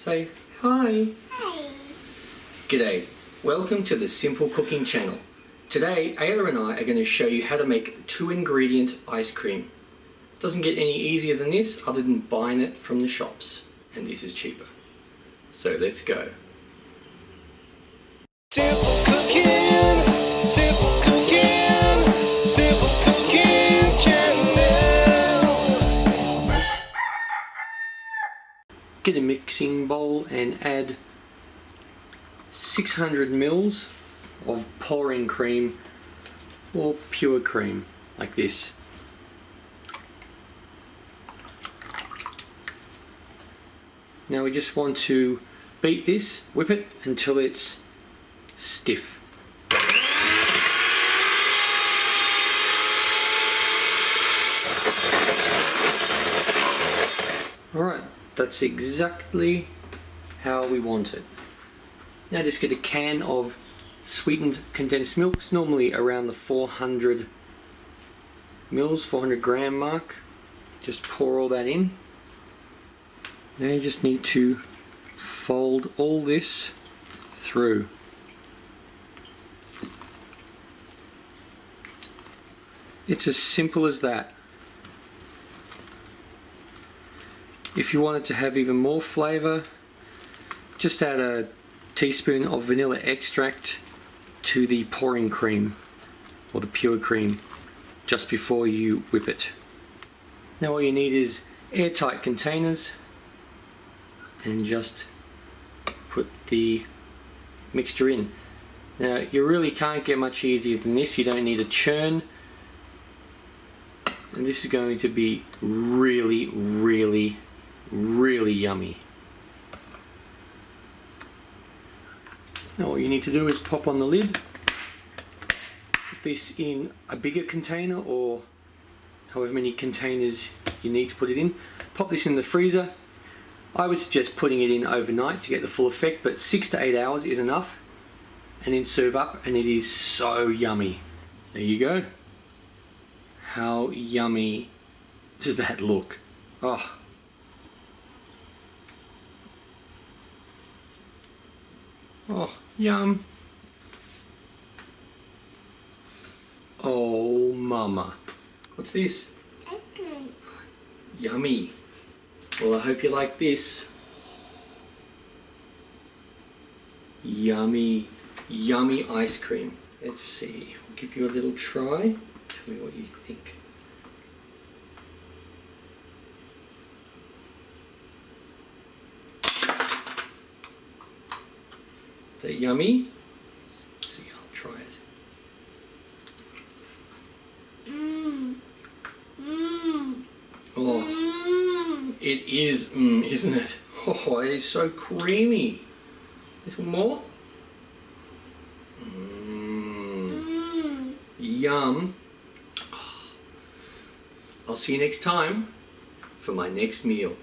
Say hi. Hi. G'day. Welcome to the Simple Cooking channel. Today, Ayla and I are going to show you how to make 2-ingredient ice cream. Doesn't get any easier than this other than buying it from the shops. And this is cheaper. So let's go. Simple cooking, simple cooking, simple cooking channel. Get a mixing bowl and add 600 mils of pouring cream or pure cream, like this. Now we just want to beat this, whip it until it's stiff. Alright, that's exactly how we want it. Now just get a can of sweetened condensed milk. It's normally around the 400 mils, 400 gram mark. Just pour all that in. Now you just need to fold all this through. It's as simple as that. If you want it to have even more flavour, just add a teaspoon of vanilla extract to the pouring cream or the pure cream just before you whip it. Now all you need is airtight containers and just put the mixture in. Now you really can't get much easier than this. You don't need a churn, and this is going to be really yummy. Now what you need to do is pop on the lid, put this in a bigger container or however many containers you need to put it in. Pop this in the freezer. I would suggest putting it in overnight to get the full effect, but 6 to 8 hours is enough, and then serve up, and it is so yummy. There you go. How yummy does that look? Oh. Oh, yum. Oh, mama. What's this? Excellent. Yummy. Well, I hope you like this. Yummy, yummy ice cream. Let's see. I'll give you a little try. Tell me what you think. Is that yummy? Let's see, I'll try it. Oh, it is, isn't it? Oh, it is so creamy. Little more? Yum. I'll see you next time for my next meal.